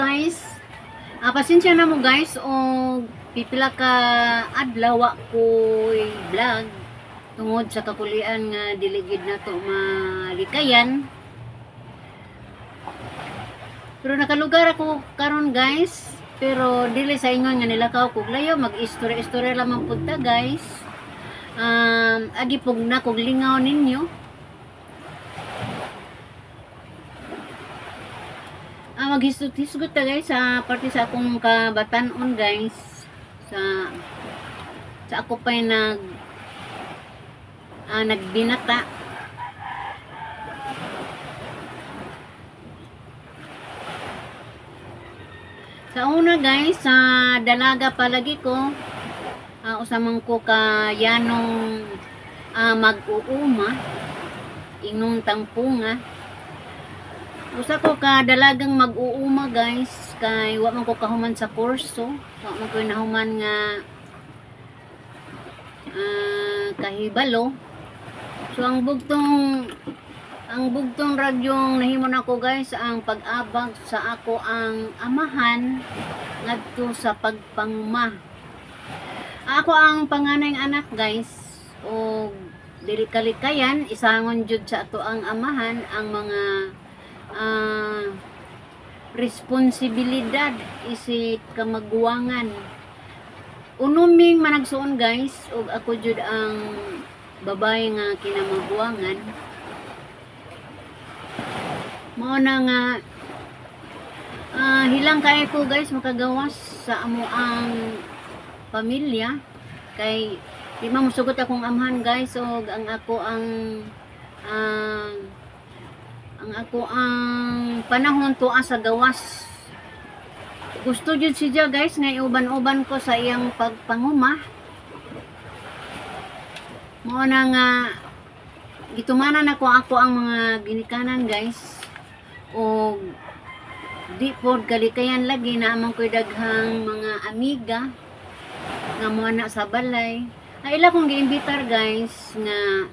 guys. Pasensya na mo guys o pipila ka adlaw ko vlog tungod sa kakulian nga diligid na to malikayan. Pero nakalugar ako karon guys. Pero dili sa ingon nga nilakaw kog layo, mag-istorya-istorya lamang pud ta guys. Agi pug na kog lingaw ninyo. Maghisgot-hisgot ta guys sa parte sa akong kabatanon guys. Sa ako pa'y nagbinata. Sa una guys, sa dalaga palagi ko, usamang ko kayanong mag-uuma, inong tangpunga. Usa ko ka dalagang mag-uuma guys, kay wa man ko kahuman sa kurso, wa man ko nahuman nga kahibalo. So ang bugtong radyong nahimo nako guys ang pag-abag sa ako ang amahan ngadto sa pagpangma. Ako ang panganay anak guys o dili kalikayan isangon jud sa ato ang amahan ang mga responsibilidad isip kamaguwangan. Unuming managsuon guys ug ako jud ang babae nga kinamaguwangan. Mao na nga hilang kay ko guys makagawas sa amo ang pamilya kay di man musugot akong amahan guys ug ang ako ang panahon tuwa sa gawas. Gusto jud siya guys nga uban-uban ko sa iyang pagpanguma. Mao na nga gitumanan ako ang mga ginikanan guys. O di pod kalikayan lagi na amang ko'y daghang mga amiga nga mo na sa balay. Ila kong giimbitar guys nga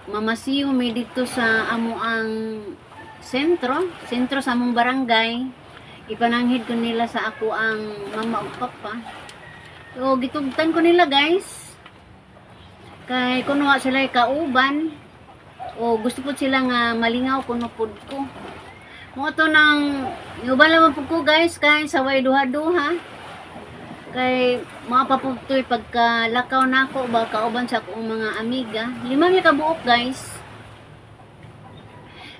mamasiyo mi dito sa amo ang sentro sa among barangay. Ipananghid ko nila sa ako ang mama o papa. So gitugtan ko nila guys. Kay kuno sila kauban o gusto po sila nga malingaw kuno pud ko. Mo to nang uban lang po ko guys kay saway duha-duha. Kay mapaputoy pagkalakaw nako ba kauban sa akong mga amiga. 5 mi ka buok guys.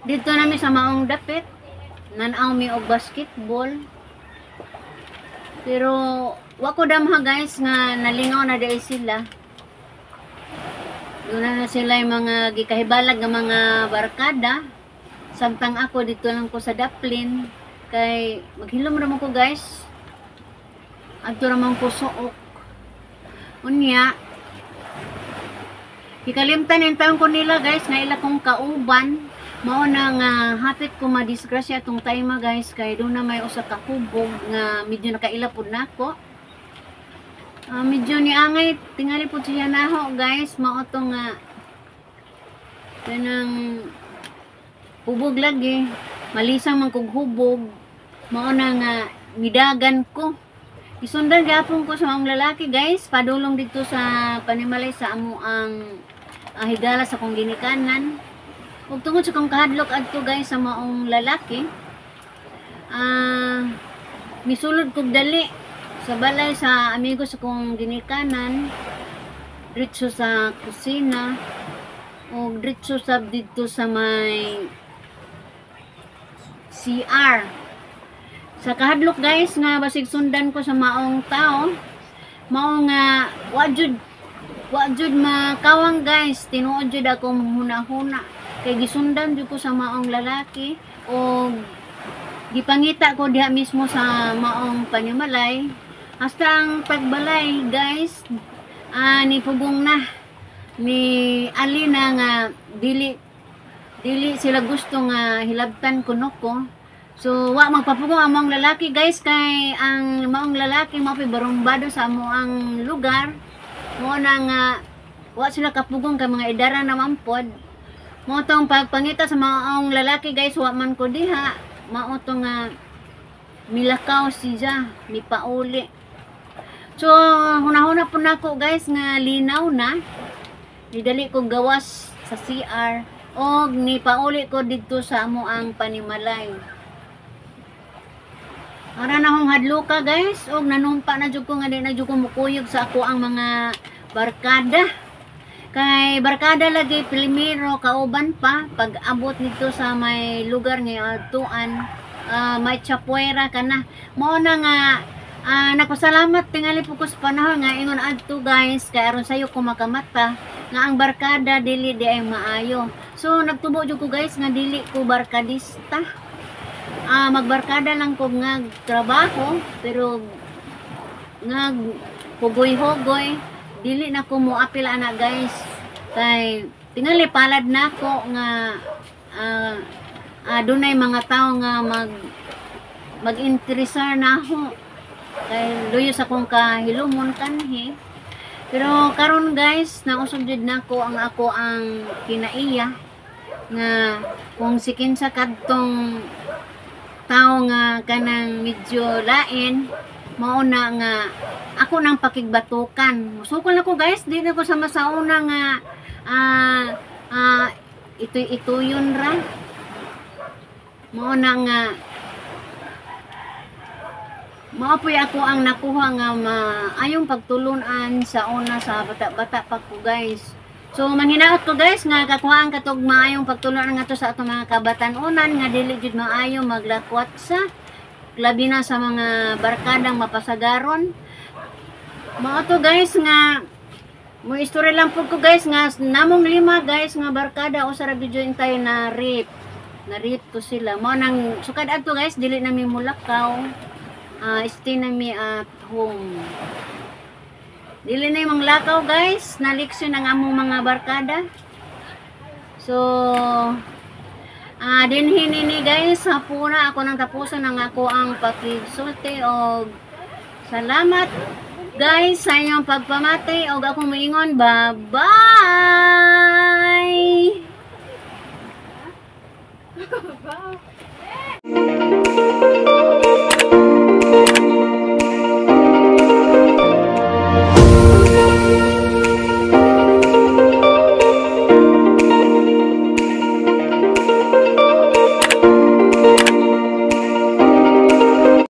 Dito nami sa maong dapit. Nanaw mi og basketball. Pero wako damha guys nga nalingaw na dai sila. Doon na sila yung mga gikahibalag ng mga barkada. Samtang ako dito lang ko sa Daplin. Kay maghilom naman ko guys. Adto naman ko suok. Unya. Ikalimtan yung taon ko nila guys. Nga ila kong kauban. Mao na nga hapit ko madisgrasya itong time guys. Kay doon na may usa ka hubog nga medyo nakailapod na ako. Medyo ni angay tingali po siya naho guys. Mao to nga kanang hubog lagi malisang man kog hubog. Mao na nga midagan ko. Isundan gyapon ko sa mga lalaki guys padulong dito sa panimalay sa amo ang higala sa kong ginikanan. Ug tungod sa kong kahadlok adto guys sa maong lalaki misulod kog dali sa balay sa amigo sa kong ginikanan diretso sa kusina o diretso sa dito sa may CR sa kahadlok guys nga basig sundan ko sa maong tao mao nga wajud makawang guys tinuod jud akong huna-huna kay gisundan jud ko sa maong lalaki o gipangita ko diha mismo sa maong panimalay. Hasta ang pagbalay guys ni pugong na ni Alina nga dili sila gusto nga hilabtan kuno ko. So wa magpapugong among lalaki guys kay ang maong lalaki mao barumbado sa amo ang lugar. Mo na nga wa sila kapugong kay mga idara naman pod. Mo tong pagpangita sa maong lalaki guys wa man ko diha. mao to nga milakaw siya, mipauli. So hunahuna po nako guys nga linaw na. Nidali ko gawas sa CR og nipauli ko didto sa amo ang panimalay. Ara na hong hadluka guys og nanumpa na jud ko nga di na jud ko mukuyog sa ako ang mga barkada. Kay barkada lagi primero kauban pa pag abot nito sa may lugar nga adtuan, may chapuera kana. Mao na nga nagpasalamat tingali po ko sa panahon nga ingon adto guys kay aron sayo ko makamata nga ang barkada dili di ay maayo. So nagtubo jud ko guys nga dili ko barkadista. Magbarkada lang ko nga trabaho pero nga hugoy-hugoy dili na ko mo apil ana guys kay tingali palad na ko nga dunay mga tao nga mag-interesar na ako kay luyo sa kong kahilumon kanhi. Pero karon guys nausog jud nako ang ako ang kinaiya nga kung sikin sa kadtong tao nga kanang medyo lain mao na nga ako nang pakigbatukan. Musukol ako guys, di na ko sa masauna nga ito yun ra. Mao na nga mao po'y ako ang nakuha nga ayong pagtulunan sa una sa bata-bata pa ko guys. So manghinaot ko guys nga kakuhaan katog maayong pagtulunan nga to sa atong mga kabatan-unan nga dili jud maayo maglakwat sa labi na sa mga barkadang mapasagaron. Mao to guys nga mo istorya lang po ko guys nga namong 5 guys nga barkada o sa radyo tayo na rape. Na rape to sila. Mao nang sukad adto guys dili na mi mulakaw. Stay na mi at home. Dili na yung lakaw guys, naliksyon ang among mga barkada. So, dinhin ini guys, hapuna ako nang tapusan ng ako ang pagkisulti og salamat guys sa inyong pagpamati og ako moingon, bye-bye!